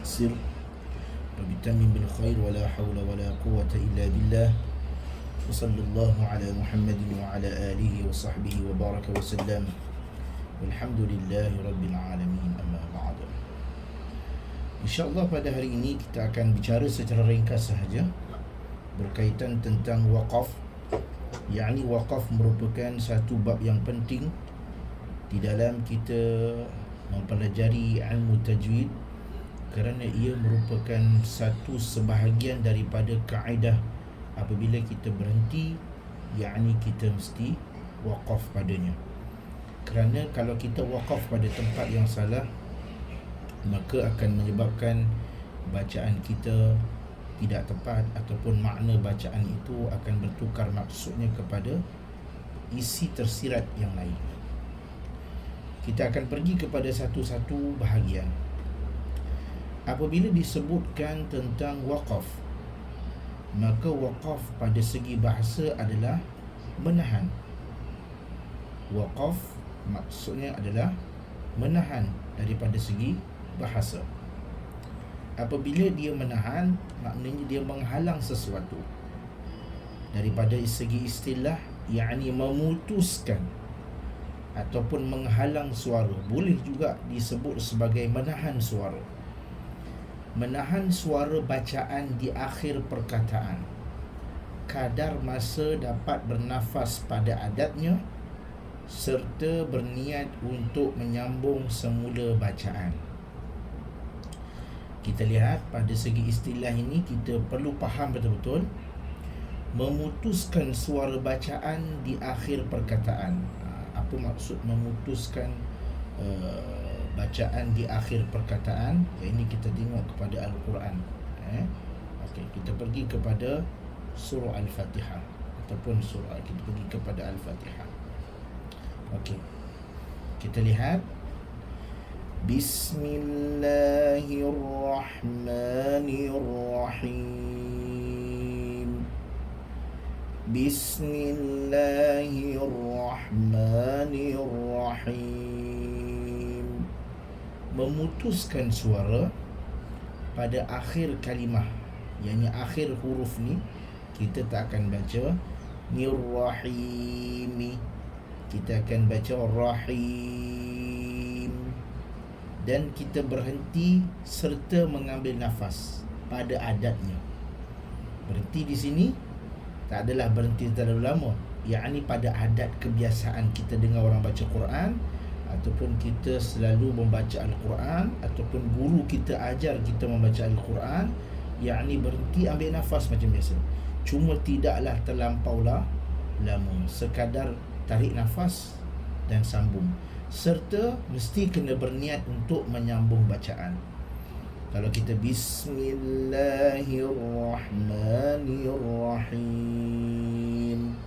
يسر وبتمم بالخير ولا حول ولا قوة إلا بالله وصلى الله على محمد وعلى آله وصحبه وبارك وسلم والحمد لله رب العالمين أما بعد. InsyaAllah pada hari ini kita akan bicara secara ringkas sahaja berkaitan tentang waqaf. Yakni waqaf merupakan satu bab yang penting di dalam kita mempelajari ilmu tajwid, kerana ia merupakan satu sebahagian daripada kaedah apabila kita berhenti, yakni kita mesti waqaf padanya. Kerana kalau kita waqaf pada tempat yang salah, maka akan menyebabkan bacaan kita tidak tepat ataupun makna bacaan itu akan bertukar maksudnya kepada isi tersirat yang lain. Kita akan pergi kepada satu-satu bahagian. Apabila disebutkan tentang waqaf, maka waqaf pada segi bahasa adalah menahan. Waqaf maksudnya adalah menahan daripada segi bahasa. Apabila dia menahan, maknanya dia menghalang sesuatu. Daripada segi istilah, yakni memutuskan ataupun menghalang suara. Boleh juga disebut sebagai menahan suara. Menahan suara bacaan di akhir perkataan kadar masa dapat bernafas pada adatnya serta berniat untuk menyambung semula bacaan. Kita lihat pada segi istilah ini, kita perlu faham betul-betul memutuskan suara bacaan di akhir perkataan. Apa maksud memutuskan bacaan di akhir perkataan? Ini kita tengok kepada Al-Quran. Okey, kita pergi kepada surah Al-Fatihah ataupun kita pergi kepada Al-Fatihah. Okey, kita lihat Bismillahirrahmanirrahim. Bismillahirrahmanirrahim. Memutuskan suara pada akhir kalimah, yakni akhir huruf ni kita tak akan baca nirrahimi, kita akan baca rahim. Dan kita berhenti serta mengambil nafas pada adatnya. Berhenti di sini tak adalah berhenti terlalu lama, yakni pada adat kebiasaan kita dengar orang baca Quran, ataupun kita selalu membaca Al-Quran, ataupun guru kita ajar kita membaca Al-Quran, yakni berhenti ambil nafas macam biasa. Cuma tidaklah terlampaulah lama, sekadar tarik nafas dan sambung, serta mesti kena berniat untuk menyambung bacaan. Kalau kita Bismillahirrahmanirrahim,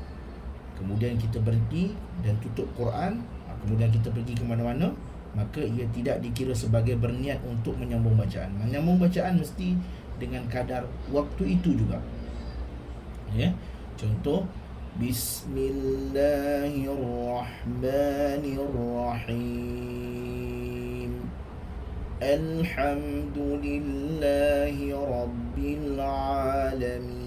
kemudian kita berhenti dan tutup Quran, kemudian kita pergi ke mana-mana, maka ia tidak dikira sebagai berniat untuk menyambung bacaan. Menyambung bacaan mesti dengan kadar waktu itu juga. Contoh, Bismillahirrahmanirrahim. Alhamdulillahi Rabbil Alamin.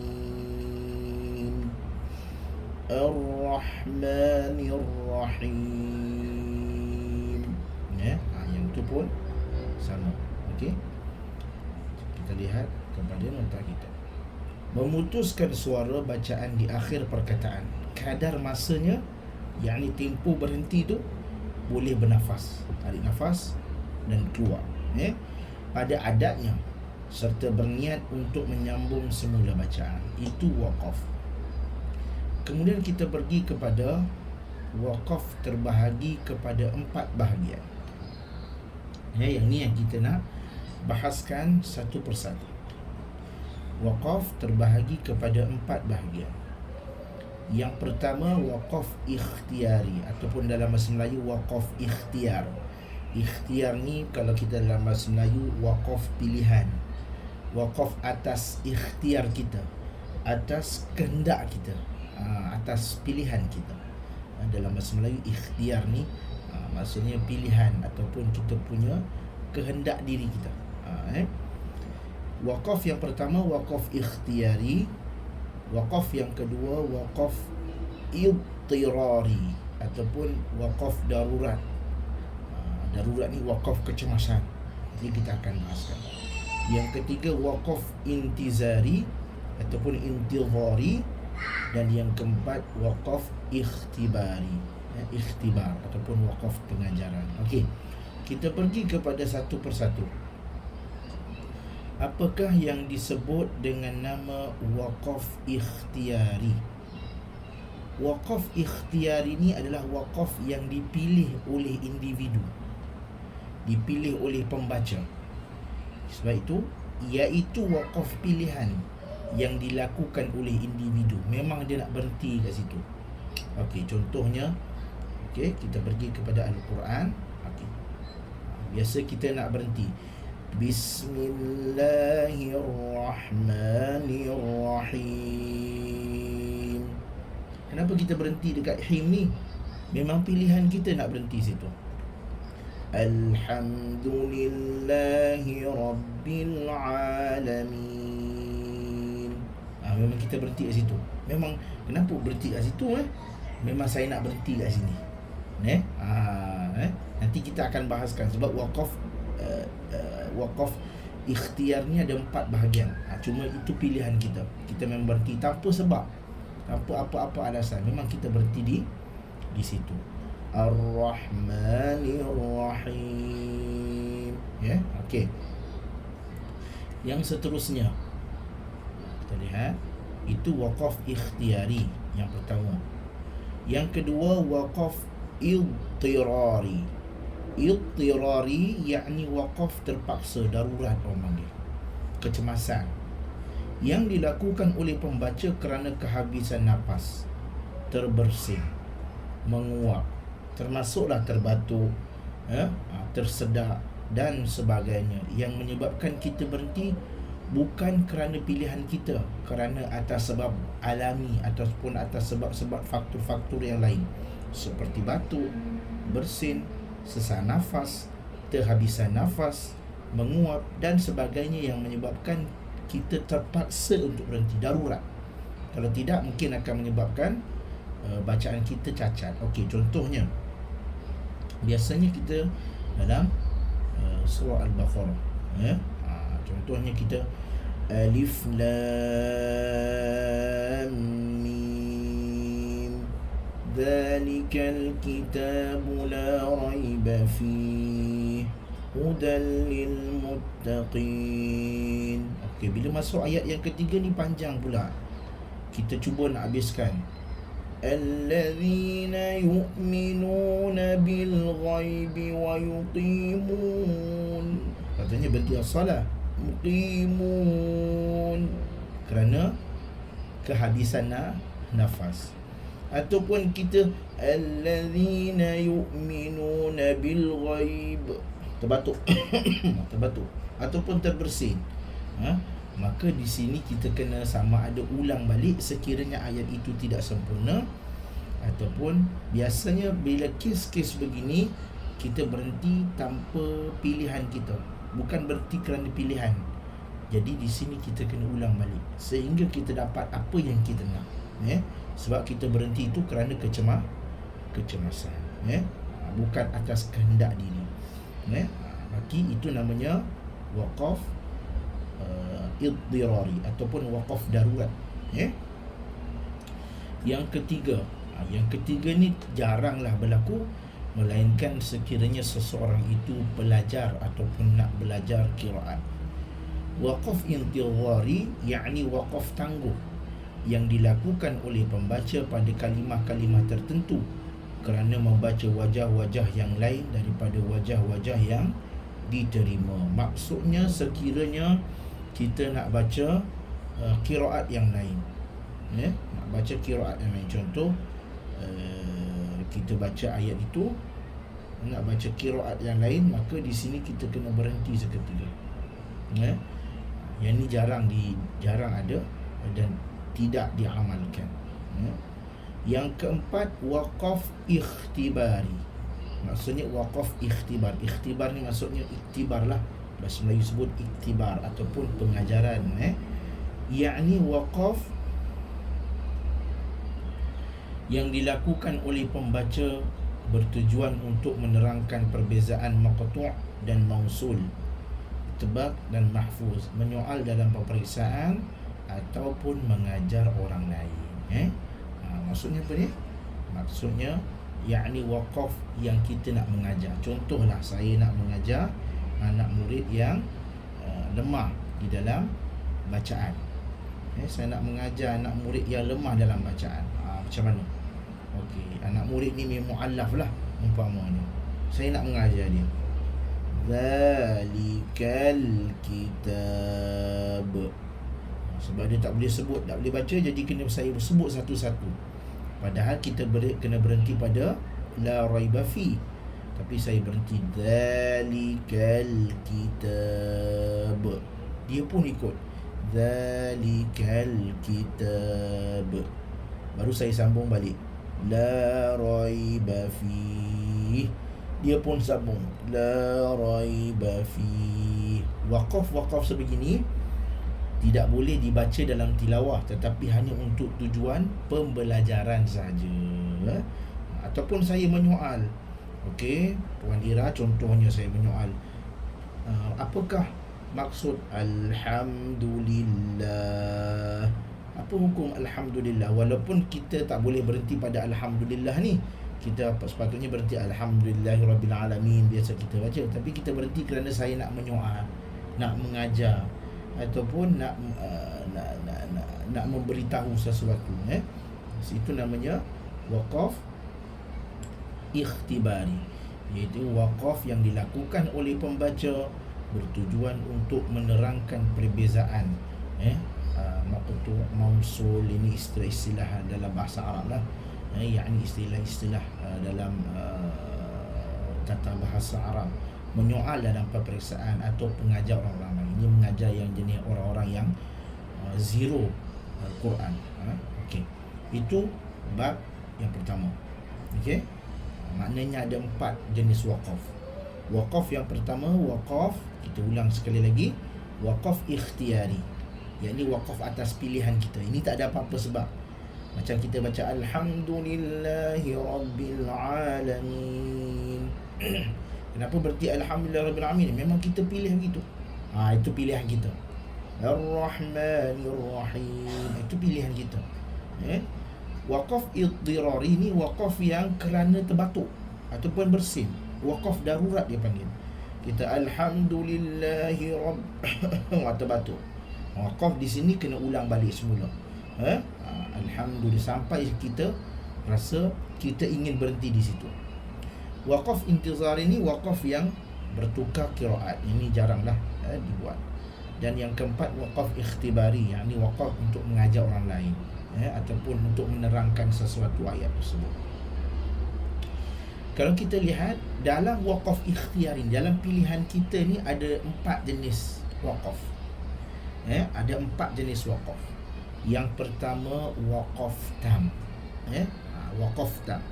Ar-Rahmanir-Rahim. Yang itu pun sama. Okey, kita lihat kepada nota kita. Memutuskan suara bacaan di akhir perkataan, kadar masanya, yakni tempoh berhenti tu boleh bernafas, tarik nafas dan keluar pada adatnya, serta berniat untuk menyambung semula bacaan. Itu waqaf. Kemudian kita pergi kepada waqaf terbahagi kepada 4 bahagian. Yang ni yang kita nak bahaskan satu persatu. Waqaf terbahagi kepada 4 bahagian. Yang pertama, waqaf ikhtiari, ataupun dalam bahasa Melayu waqaf ikhtiar. Ikhtiar ni kalau kita dalam bahasa Melayu waqaf pilihan. Waqaf atas ikhtiar kita, atas kehendak kita, atas pilihan kita. Dalam bahasa Melayu ikhtiar ni maksudnya pilihan ataupun kita punya kehendak diri kita. Waqaf yang pertama waqaf ikhtiyari, waqaf yang kedua waqaf idtirari ataupun waqaf darurat. Darurat ni waqaf kecemasan. Ini kita akan bahaskan. Yang ketiga waqaf intizari ataupun intizari, dan yang keempat waqaf ikhtibari, ikhtibar ataupun waqaf pengajaran. Okey, kita pergi kepada satu persatu. Apakah yang disebut dengan nama waqaf ikhtiyari? Waqaf ikhtiyari ni adalah waqaf yang dipilih oleh individu, dipilih oleh pembaca. Sebab itu, iaitu waqaf pilihan yang dilakukan oleh individu. Memang dia nak berhenti kat situ. Okey, contohnya, okey, kita pergi kepada Al-Quran. Okey, biasa kita nak berhenti Bismillahirrahmanirrahim. Kenapa kita berhenti dekat him ni? Memang pilihan kita nak berhenti situ. Alhamdulillahi Rabbil Alamin. Memang kita berhenti kat situ. Memang kenapa berhenti kat situ? Memang saya nak berhenti kat sini. Nanti kita akan bahaskan. Sebab waqaf ikhtiar ni ada 4 bahagian. Cuma itu pilihan kita. Kita memang berhenti tanpa sebab, tanpa apa-apa alasan. Memang kita berhenti di situ. Ar-Rahmanir-Rahim. Okey. Yang seterusnya kita lihat, itu waqaf ikhtiyari yang pertama. Yang kedua waqaf idtirari. Idtirari yakni waqaf terpaksa, darurat orang panggil, kecemasan, yang dilakukan oleh pembaca kerana kehabisan nafas, terbersin, menguap, termasuklah terbatuk, tersedak dan sebagainya, yang menyebabkan kita berhenti bukan kerana pilihan kita, kerana atas sebab alami ataupun atas sebab-sebab faktor-faktor yang lain, seperti batuk, bersin, sesak nafas, terhabisan nafas, menguap dan sebagainya, yang menyebabkan kita terpaksa untuk berhenti, darurat. Kalau tidak, mungkin akan menyebabkan bacaan kita cacat. Okey, contohnya biasanya kita dalam surah Al-Baqarah, contohnya kita Alif Lam Mim Dzalikal kitabu la raiba fihi hudan lil muttaqin. Okey, bila masuk ayat yang ketiga ni panjang pula. Kita cuba nak habiskan. Alladzina yu'minuna bil ghaibi wa yuqimun. Katanya berhenti as-salah. Muqimun, kerana kehabisan nafas. Ataupun kita alladzina yu'minuna bil ghaib, terbatuk terbatuk ataupun terbersin. Maka di sini kita kena sama ada ulang balik sekiranya ayat itu tidak sempurna, ataupun biasanya bila kes-kes begini kita berhenti tanpa pilihan kita, bukan berhenti kerana pilihan. Jadi di sini kita kena ulang balik sehingga kita dapat apa yang kita nak. Sebab kita berhenti itu kerana kecemasan, bukan atas kehendak diri. Maka itu namanya waqaf idtirari ataupun waqaf darurat. Yang ketiga ni jaranglah berlaku, melainkan sekiranya seseorang itu pelajar ataupun nak belajar qiraat. Waqaf intizari yakni waqaf tangguh yang dilakukan oleh pembaca pada kalimah-kalimah tertentu kerana membaca wajah-wajah yang lain daripada wajah-wajah yang diterima. Maksudnya sekiranya kita nak baca qiraat yang lain, nak baca qiraat yang lain, contoh kita baca ayat itu, nak baca qiraat yang lain, maka di sini kita kena berhenti seketika. Yang ni jarang ada dan tidak diamalkan. Yang keempat waqaf ikhtibari. Maksudnya waqaf ikhtibar. Ikhtibar ni maksudnya iktibar lah, bahasa Melayu sebut iktibar ataupun pengajaran, yakni waqaf yang dilakukan oleh pembaca bertujuan untuk menerangkan perbezaan maqtu' dan mausul, tebak dan mahfuz, menyoal dalam peperiksaan ataupun mengajar orang lain. Maksudnya apa ni? Maksudnya yakni waqaf yang kita nak mengajar. Contohlah saya nak mengajar anak murid yang lemah di dalam bacaan. Saya nak mengajar anak murid yang lemah dalam bacaan. Macam mana? Okey, anak murid ni memang mu'allaf lah umpamanya. Saya nak mengajar dia. Zalikal kitab. Sebab dia tak boleh sebut, tak boleh baca, jadi kena saya sebut satu-satu. Padahal kita kena berhenti pada la raiba fi. Tapi saya berhenti zalikal kitab. Dia pun ikut zalikal kitab. Baru saya sambung balik la raiba fi. Dia pun sambung la raiba fi. Waqaf sebegini tidak boleh dibaca dalam tilawah, tetapi hanya untuk tujuan pembelajaran sahaja. Ataupun saya menyoal. Okey, Puan Ira, contohnya saya menyoal, apakah maksud alhamdulillah? Apa hukum alhamdulillah? Walaupun kita tak boleh berhenti pada alhamdulillah ni, kita sepatutnya berhenti alhamdulillahirabbil alamin, biasa kita baca, tapi kita berhenti kerana saya nak menyoal, nak mengajar, ataupun nak memberitahu sesuatu. Itu namanya waqaf ikhtibari, iaitu waqaf yang dilakukan oleh pembaca bertujuan untuk menerangkan perbezaan maqtu', mausul, ini istilah-istilah dalam bahasa Arab lah, yakni istilah-istilah dalam tata bahasa Arab, menyoal dalam peperiksaan atau pengajar orang ramai. Ini mengajar yang jenis orang-orang yang zero Quran. Okey, itu bab yang pertama. Okey, maknanya ada 4 jenis waqaf. Waqaf yang pertama, waqaf, kita ulang sekali lagi, waqaf ikhtiyari, yakni waqaf atas pilihan kita. Ini tak ada apa-apa sebab. Macam kita baca alhamdulillahi rabbil alamin. Kenapa berarti alhamdulillah rabbil alamin? Memang kita pilih begitu. Itu pilihan kita. Ar-Rahmanir Rahim, itu pilihan kita. Waqaf iddirari ni waqaf yang kerana terbatuk ataupun bersin. Waqaf darurat dia panggil. Kita alhamdulillahi rabb terbatuk. Waqaf di sini kena ulang balik semula. Alhamdulillah sampai kita rasa kita ingin berhenti di situ. Waqaf intizar ini waqaf yang bertukar qiraat. Ini jaranglah dibuat. Dan yang keempat, waqaf ikhtibari, yakni waqaf untuk mengajar orang lain, ataupun untuk menerangkan sesuatu ayat tersebut. Kalau kita lihat dalam waqaf ikhtiyari, dalam pilihan kita ni ada 4 jenis waqaf. Ada 4 jenis waqaf. Yang pertama waqaf tam. Waqaf tam.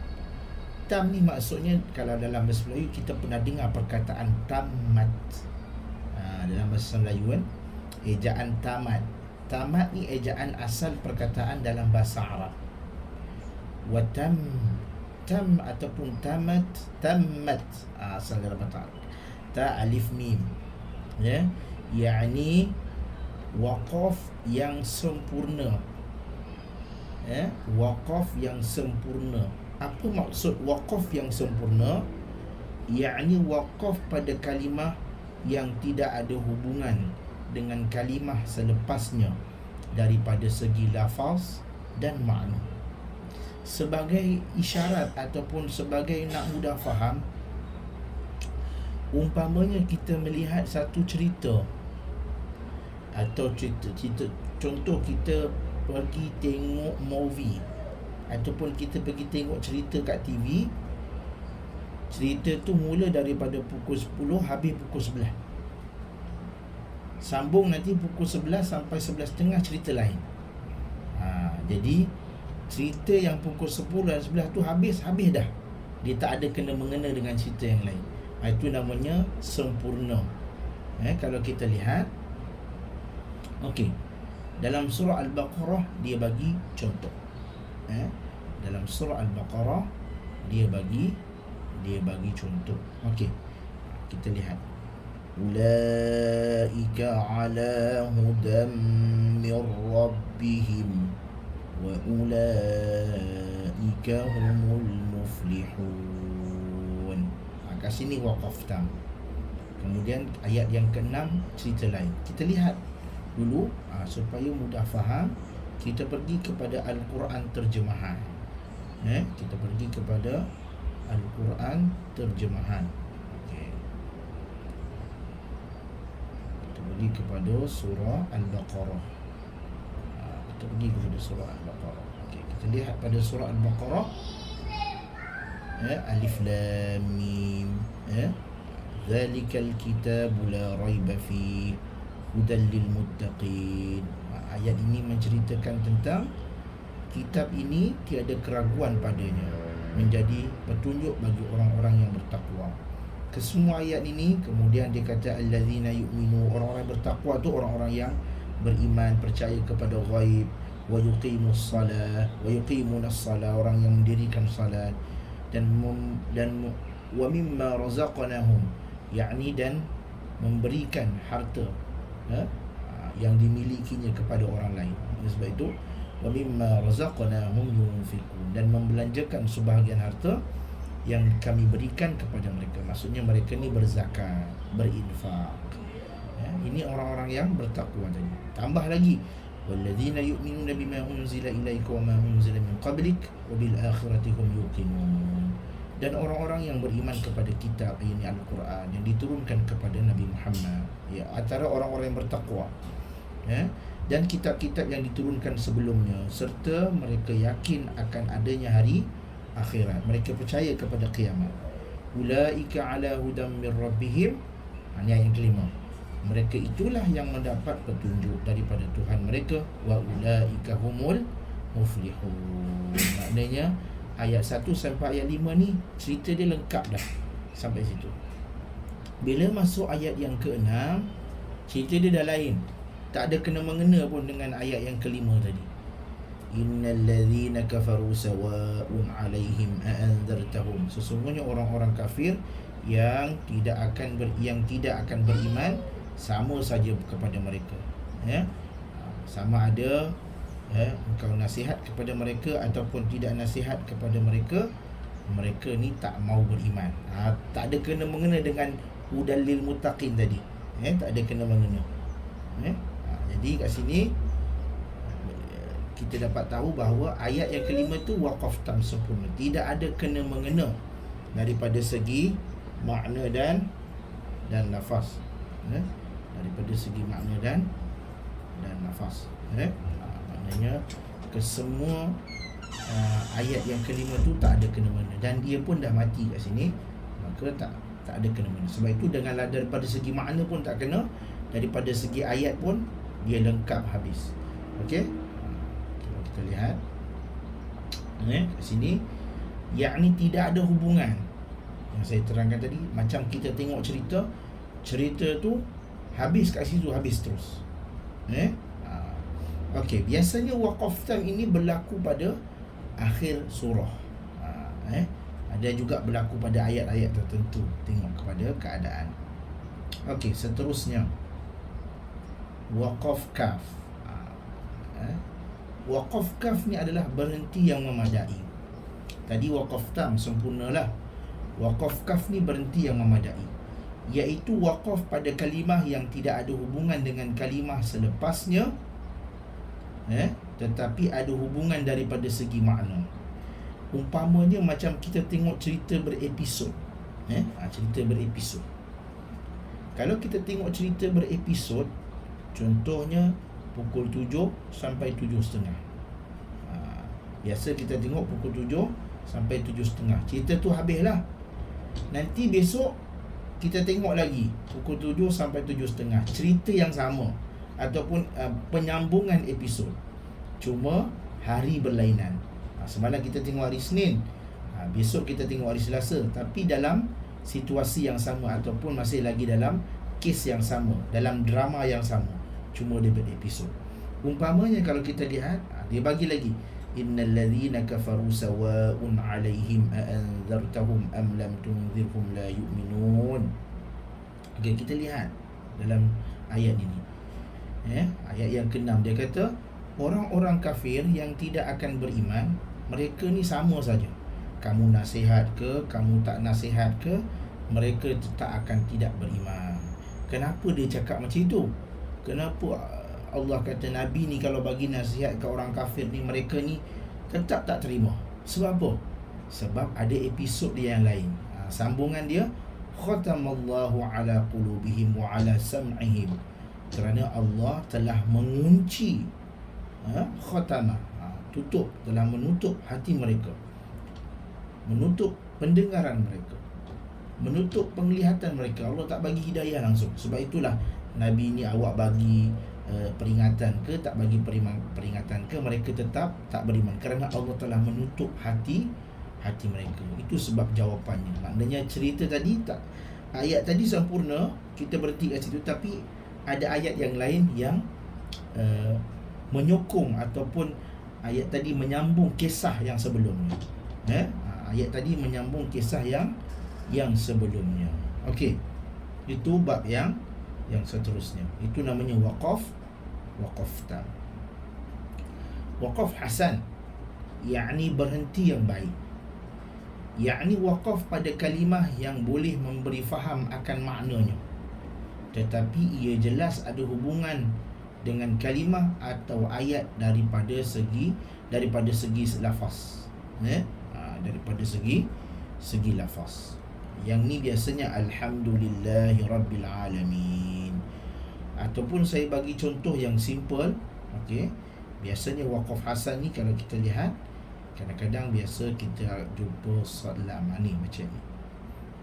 Tam ni maksudnya, kalau dalam bahasa Melayu kita pernah dengar perkataan tamat. Dalam bahasa Melayu ejaan tamat. Tamat ni ejaan asal perkataan dalam bahasa Arab. Wa tam ataupun tamat, asal dalam bahasa Arab. Ta alif mim. Yakni waqaf yang sempurna. Waqaf yang sempurna. Apa maksud waqaf yang sempurna? Yakni waqaf pada kalimah yang tidak ada hubungan dengan kalimah selepasnya daripada segi lafaz dan makna. Sebagai isyarat ataupun sebagai nak mudah faham, umpamanya kita melihat satu cerita atau cerita, contoh kita pergi tengok movie ataupun kita pergi tengok cerita kat TV. Cerita tu mula daripada pukul 10 habis pukul 11. Sambung nanti pukul 11 sampai 11.30 cerita lain. Jadi cerita yang pukul 10 dan 11 tu habis dah. Dia tak ada kena mengena dengan cerita yang lain. Itu namanya sempurna. Kalau kita lihat, okey, dalam surah Al-Baqarah dia bagi contoh. Dalam surah Al-Baqarah dia bagi contoh. Okey, kita lihat. Ulaika ala hudam min rabbihim wa ulaika humul muflihun. Kat sini waqaf tam. Kemudian ayat yang ke-6 cerita lain. Kita lihat dulu supaya mudah faham. Kita pergi kepada Al-Quran terjemahan. Kita pergi kepada Al-Quran terjemahan. Okay. Kita pergi kepada surah Al-Baqarah. Kita pergi kepada surah Al-Baqarah. Okay. Kita lihat pada surah Al-Baqarah. Alif Lam Mim. Zalikal kitabu la raiba fihi hudal lil muttaqin. Ayat ini menceritakan tentang kitab ini tiada keraguan padanya, menjadi petunjuk bagi orang-orang yang bertakwa. Kesemua ayat ini kemudian dia kata allazina yu'minu, orang-orang bertakwa tu orang-orang yang beriman, percaya kepada ghaib, wa yuqimus salah, wa yuqimunas salah, orang yang mendirikan salat, dan wa mimma razaqnahum, yakni dan memberikan harta yang dimilikinya kepada orang lain. Sebab itu wa mimma razaqnahum yunfiqun, dan membelanjakan sebahagian harta yang kami berikan kepada mereka. Maksudnya mereka ni berzakat, berinfak. Ini orang-orang yang bertakwa tadi. Tambah lagi, walladzina yu'minuna bima unzila ilaika wa ma unzila min qablik wa bil akhirati hum yuqinun. Dan orang-orang yang beriman kepada kitab ini Al-Quran yang diturunkan kepada Nabi Muhammad, antara orang-orang yang bertakwa, dan kitab-kitab yang diturunkan sebelumnya, serta mereka yakin akan adanya hari akhirat, mereka percaya kepada kiamat. Ulaika ala hudam min rabbihim. Ini ayat yang kelima. Mereka itulah yang mendapat petunjuk daripada Tuhan mereka. Wa ulaika humul muflihun. Maknanya ayat 1 sampai ayat 5 ni cerita dia lengkap dah sampai situ. Bila masuk ayat yang ke-6, cerita dia dah lain. Tak ada kena-mengena pun dengan ayat yang kelima tadi. Innal ladzina kafaru sawa'un 'alaihim a'anzartahum. Sesungguhnya orang-orang kafir yang tidak akan beriman sama saja kepada mereka. Sama ada engkau nasihat kepada mereka ataupun tidak nasihat kepada mereka, mereka ni tak mau beriman. Tak ada kena-mengena dengan hudal lil muttaqin tadi. Tak ada kena-mengena. Jadi kat sini kita dapat tahu bahawa ayat yang kelima tu waqaf tam sempurna. Tidak ada kena-mengena daripada segi makna dan lafaz. Daripada segi makna dan lafaz. Maknanya kesemua ayat yang kelima tu tak ada kena-mengena, dan dia pun dah mati kat sini, maka tak ada kena-mengena. Sebab itu denganlah daripada segi makna pun tak kena, daripada segi ayat pun dia lengkap habis. Okey, kalau kita lihat kat sini, yakni tidak ada hubungan yang saya terangkan tadi. Macam kita tengok cerita tu habis kat situ, habis terus. Okey, biasanya waqaf tam ini berlaku pada akhir surah. Ada juga berlaku pada ayat-ayat tertentu, tengok kepada keadaan. Okey, seterusnya waqaf kaf. Waqaf kaf ni adalah berhenti yang memadai. Tadi waqaf tam sempurnalah. Waqaf kaf ni berhenti yang memadai, iaitu waqaf pada kalimah yang tidak ada hubungan dengan kalimah selepasnya, tetapi ada hubungan daripada segi makna. Umpamanya macam kita tengok cerita berepisod. Cerita berepisod. Kalau kita tengok cerita berepisod, contohnya pukul 7 sampai 7.30. Biasa kita tengok pukul 7 sampai 7.30. Cerita tu habislah. Nanti besok kita tengok lagi pukul 7 sampai 7.30. Cerita yang sama ataupun penyambungan episod, cuma hari berlainan. Semalam kita tengok hari Isnin, besok kita tengok hari Selasa, tapi dalam situasi yang sama ataupun masih lagi dalam kes yang sama, dalam drama yang sama, cuma dia berepisod. Umpamanya kalau kita lihat, dia bagi lagi, innal ladzina kafaru sawa'un 'alaihim a anzartahum am lam tunzirhum la yu'minun. Okay, kita lihat dalam ayat ini, ayat yang ke-6, dia kata orang-orang kafir yang tidak akan beriman, mereka ni sama saja, kamu nasihat ke, kamu tak nasihat ke, mereka tetap akan tidak beriman. Kenapa dia cakap macam itu? Kenapa Allah kata Nabi ni kalau bagi nasihat ke orang kafir ni, mereka ni tetap tak terima? Sebab apa? Sebab ada episod dia yang lain. Sambungan dia, khatamallahu ala qulubihim wa ala sam'ihim, kerana Allah telah mengunci, khatama, tutup, telah menutup hati mereka, menutup pendengaran mereka, menutup penglihatan mereka. Allah tak bagi hidayah langsung. Sebab itulah Nabi ni awak bagi peringatan ke, tak bagi peringatan ke, mereka tetap tak beriman, kerana Allah telah menutup hati mereka. Itu sebab jawapannya. Maknanya cerita tadi tak, ayat tadi sempurna, kita berhenti kat situ, tapi ada ayat yang lain yang menyokong ataupun ayat tadi menyambung kisah yang sebelumnya. Ayat tadi menyambung kisah yang sebelumnya. Okey. Itu bab yang seterusnya. Itu namanya waqaf tam. Waqaf hasan, yakni berhenti yang baik. Yakni waqaf pada kalimah yang boleh memberi faham akan maknanya, tetapi ia jelas ada hubungan dengan kalimah atau ayat daripada segi lafaz. Daripada segi lafaz. Yang ni biasanya alhamdulillahi rabbil alamin. Ataupun saya bagi contoh yang simple. Okey. Biasanya waqaf hasan ni kalau kita lihat, kadang-kadang biasa kita jumpa sad lam ni macam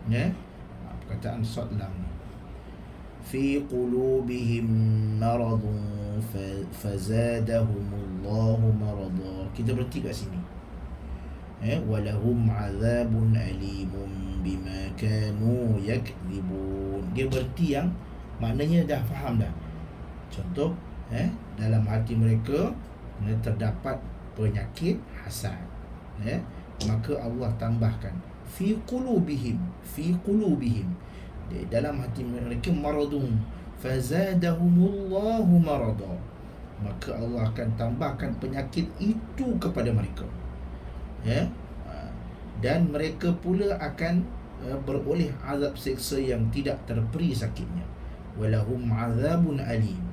ni. Perkataan sad lam ni. Fi qulubihim maradun fazadahumullahu marada. Kita berhenti kat sini. Walahum azabun alimun bima kanu yakdzibun. Dia berhenti yang maknanya dah faham dah. Contoh, dalam hati mereka terdapat penyakit hasad, maka Allah tambahkan fi qulubihim, dalam hati mereka maradun fazadahumullahu marada, maka Allah akan tambahkan penyakit itu kepada mereka. Dan mereka pula akan beroleh azab seksa yang tidak terperi sakitnya. Walahum azabun alim.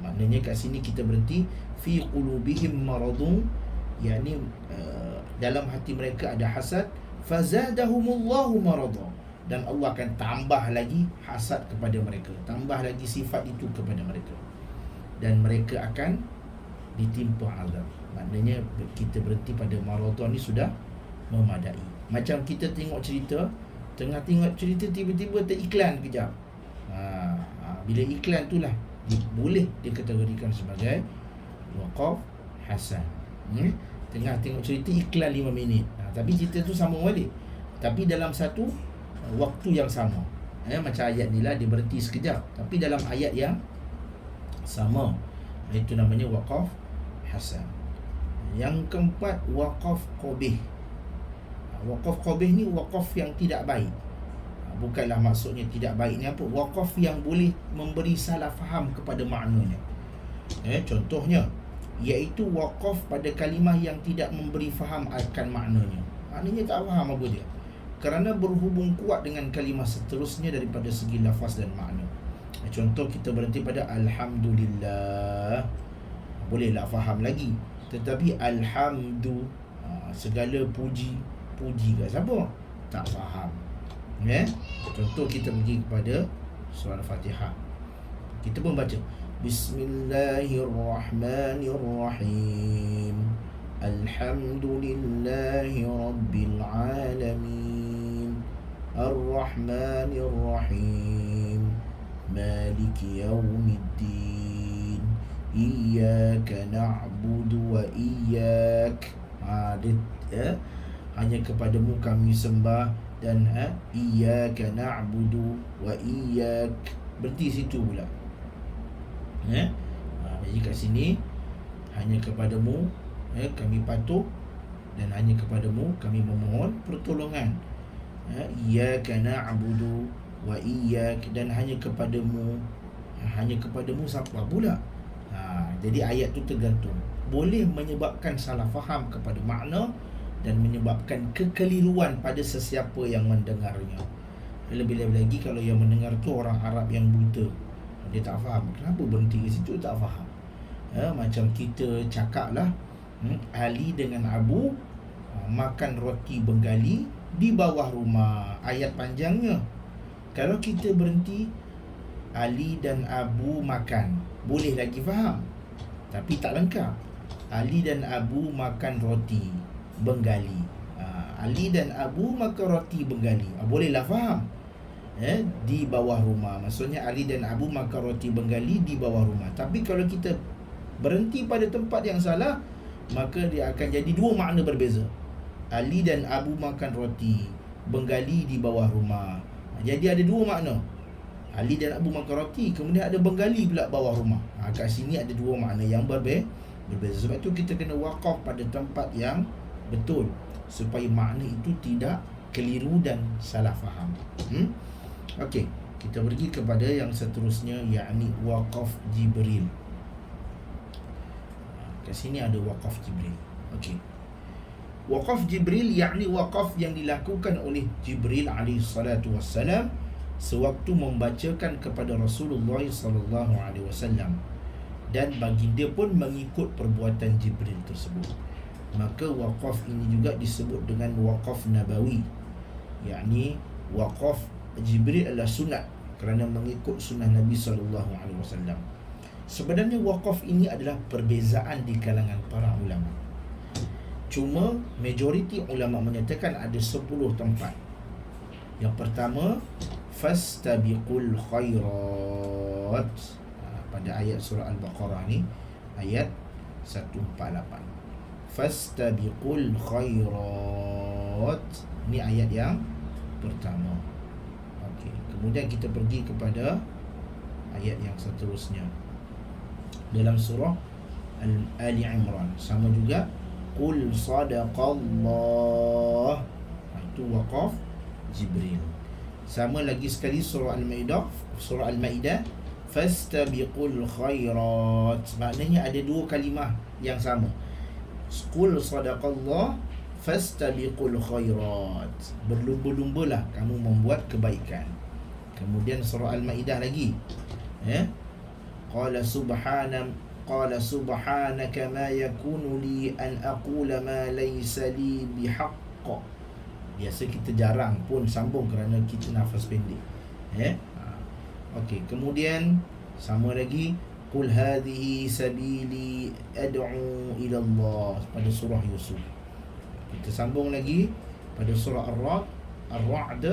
Maknanya kat sini kita berhenti fi qulubihim maradun, yakni dalam hati mereka ada hasad, fazadahumullahu marada, dan Allah akan tambah lagi hasad kepada mereka, tambah lagi sifat itu kepada mereka, dan mereka akan ditimpa azab. Maknanya kita berhenti pada marathon ni sudah memadai. Macam kita tengok cerita, tengah tengok cerita tiba-tiba teriklan kejap. Bila iklan itulah boleh dikategorikan sebagai waqaf hasan. Tengah tengok cerita iklan 5 minit, tapi cerita tu sama balik, tapi dalam satu waktu yang sama. Macam ayat ni lah, dia berhenti sekejap tapi dalam ayat yang sama. Itu namanya waqaf hasan. Yang keempat, waqaf qabih. Waqaf qabih ni waqaf yang tidak baik. Bukanlah maksudnya tidak baik ni apa, waqaf yang boleh memberi salah faham kepada maknanya. Contohnya iaitu waqaf pada kalimah yang tidak memberi faham akan maknanya. Maknanya tak faham apa dia, kerana berhubung kuat dengan kalimah seterusnya daripada segi lafaz dan makna. Contoh, kita berhenti pada alhamdulillah, bolehlah faham lagi, tetapi alhamdu, segala puji kat siapa? Tak faham. Contoh, kita pergi kepada surah Al-Fatihah, kita pun baca Bismillahirrahmanirrahim, Alhamdulillahi Rabbil Alamin, Ar-Rahmanirrahim, Maliki Yawmiddin, Iyyaka na'budu wa iyyak. Hanya kepadamu kami sembah, dan iyyaka na'budu wa iyyak, berhenti situ pula. Jadi kat sini hanya kepadamu kami patuh dan hanya kepadamu kami memohon pertolongan. Iyyaka na'budu wa iyyak, dan hanya kepadamu siapa pula. Jadi ayat tu tergantung, boleh menyebabkan salah faham kepada makna dan menyebabkan kekeliruan pada sesiapa yang mendengarnya. Lebih-lebih lagi kalau yang mendengar tu orang Arab yang buta, dia tak faham kenapa berhenti ke situ, tak faham. Macam kita cakap lah, Ali dengan Abu makan roti Bengali di bawah rumah, ayat panjangnya. Kalau kita berhenti Ali dan Abu makan, boleh lagi faham, tapi tak lengkap. Ali dan Abu makan roti Bengali, Ali dan Abu makan roti Bengali, bolehlah faham. Di bawah rumah, maksudnya Ali dan Abu makan roti Bengali di bawah rumah. Tapi kalau kita berhenti pada tempat yang salah, maka dia akan jadi dua makna berbeza. Ali dan Abu makan roti Bengali di bawah rumah, jadi ada dua makna. Ali dan Abu makan roti, kemudian ada Bengali pula bawah rumah. Kat sini ada dua makna yang berbeza. Sebab tu kita kena waqaf pada tempat yang betul, supaya makna itu tidak keliru dan salah faham. Okey, kita pergi kepada yang seterusnya, yakni waqaf Jibril. Kat sini ada waqaf Jibril. Okey, waqaf Jibril yakni waqaf yang dilakukan oleh Jibril alaihi salatu wassalam sewaktu membacakan kepada Rasulullah sallallahu alaihi wasallam, dan baginda pun mengikut perbuatan Jibril tersebut. Maka waqaf ini juga disebut dengan waqaf nabawi, yakni waqaf Jibril adalah sunat kerana mengikut sunnah Nabi sallallahu alaihi wasallam. Sebenarnya waqaf ini adalah perbezaan di kalangan para ulama. Cuma majoriti ulama menyatakan ada 10 tempat. Yang pertama, fastabiqul khairat, pada ayat surah Al-Baqarah ni, ayat 148. Fastabiqul khairat, ni ayat yang pertama. Okey, kemudian kita pergi kepada ayat yang seterusnya dalam surah Ali Imran, sama juga, qul sadaqallah, itu waqaf Jibril. Sama lagi sekali surah Al-Maidah, fastabiqul khairat, maknanya ada dua kalimah yang sama. Qul sadaqallah, fastabiqul khairat, berlumba-lumbalah kamu membuat kebaikan. Kemudian surah Al-Maidah lagi, qala subhanaka ma yakunu li an aqula ma laysa li bihaqq. Biasa kita jarang pun sambung kerana kita nafas pendek. Okey, kemudian sama lagi, qul hadhihi sabili ad'u ila Allah, pada surah Yusuf. Kita sambung lagi pada surah Ar-Ra'd,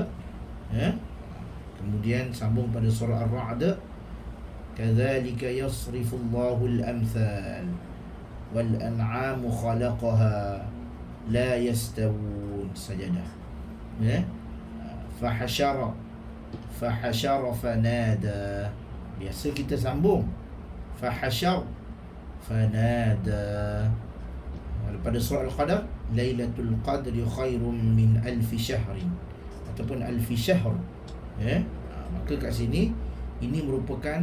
kemudian sambung pada surah Ar-Ra'd, kadzalika yasrifu Allahu al-amthal wal an'amu khalaqaha la yastawun, sajadah. Fahashara fanada, biasa kita sambung fahashar fanada. Pada surah Al-Qadar, Lailatul Qadri khairum min alfi syahrin, ataupun alfi syahr. Maka kat sini ini merupakan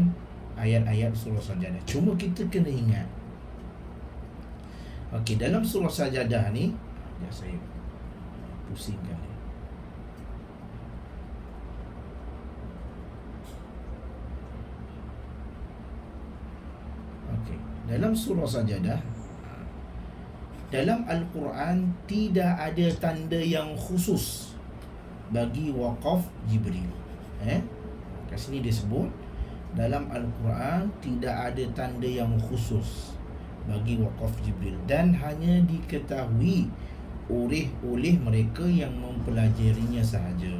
ayat-ayat surah Sajadah. Cuma kita kena ingat, okey, dalam surah Sajadah ni, saya pusingkan ni. Okey, dalam surah Sajadah, dalam Al-Quran tidak ada tanda yang khusus bagi waqaf Jibril. Kat sini dia sebut, dalam Al-Quran tidak ada tanda yang khusus bagi waqaf Jibril, dan hanya diketahui oleh mereka yang mempelajarinya sahaja.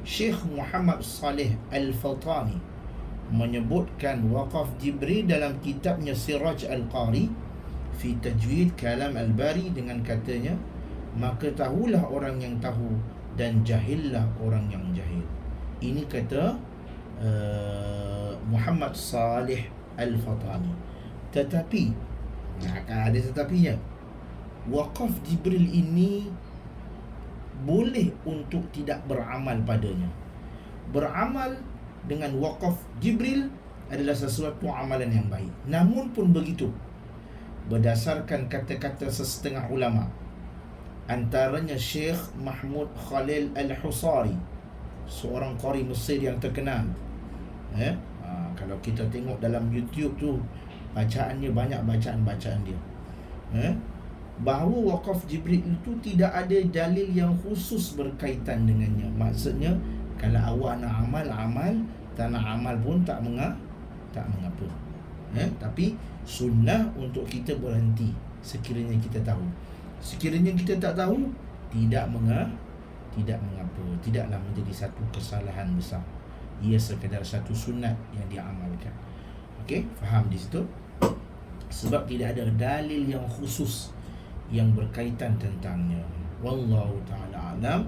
Syekh Muhammad Saleh Al-Fatani menyebutkan waqaf Jibril dalam kitabnya Siraj Al-Qari fi Tajwid Kalam Al-Bari dengan katanya, maka tahulah orang yang tahu dan jahillah orang yang jahil. Ini kata Muhammad Salih Al-Fatani. Tetapi akan ada tetapinya. Waqaf Jibril ini boleh untuk tidak beramal padanya. Beramal dengan waqaf Jibril adalah sesuatu amalan yang baik. Namun pun begitu, berdasarkan kata-kata sesetengah ulama, antaranya Syekh Mahmud Khalil Al-Husari, seorang qari Mesir yang terkenal. Kalau kita tengok dalam YouTube tu, bacaannya banyak, bacaan dia. Bahawa waqaf Jibril itu tidak ada dalil yang khusus berkaitan dengannya. Maksudnya kalau awak nak amal, tak nak amal pun tak mengapa. Tapi sunnah untuk kita berhenti sekiranya kita tahu. Sekiranya kita tak tahu, tidak mengapa, tidaklah menjadi satu kesalahan besar. Ia sekadar satu sunat yang diamalkan. Okey, faham di situ? Sebab tidak ada dalil yang khusus yang berkaitan tentangnya. Wallahu ta'ala alam.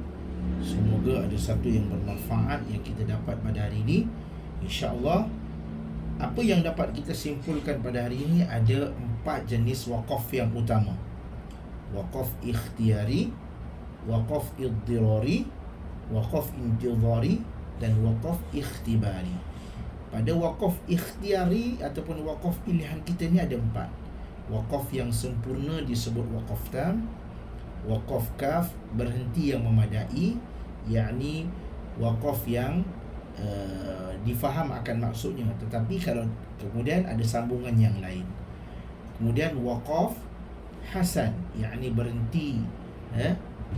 Semoga ada satu yang bermanfaat yang kita dapat pada hari ini. InsyaAllah, apa yang dapat kita simpulkan pada hari ini, ada 4 jenis waqaf yang utama. Waqaf ikhtiyari, waqaf iddirari, waqaf intidhari, dan waqaf ikhtibari. Pada waqaf ikhtiyari ataupun waqaf pilihan kita ni ada 4. Waqaf yang sempurna disebut waqaf tam. Waqaf kaf, berhenti yang memadai, yakni waqaf yang difaham akan maksudnya, tetapi kalau kemudian ada sambungan yang lain. Kemudian waqaf hasan, yakni berhenti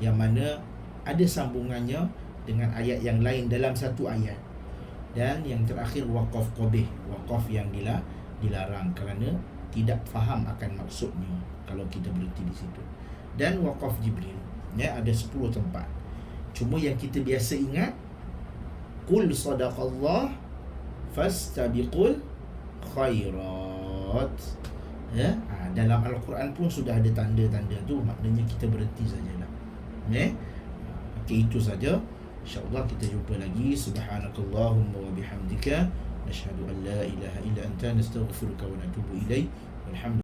yang mana ada sambungannya dengan ayat yang lain dalam satu ayat. Dan yang terakhir waqaf qabih, waqaf yang dilarang kerana tidak faham akan maksudnya kalau kita berhenti di situ. Dan waqaf Jibril, ada 10 tempat. Cuma yang kita biasa ingat, qul sadaqallah fastabiqul khairat. Dalam Al-Quran pun sudah ada tanda-tanda tu, maknanya kita berhenti sajalah. Okey, itu saja. InsyaAllah kita jumpa lagi. Subhanakallahumma wa bihamdika, nashhadu an la ilaha illa anta, nastaghfiruka wa natubu ilaik. Walhamdulillah.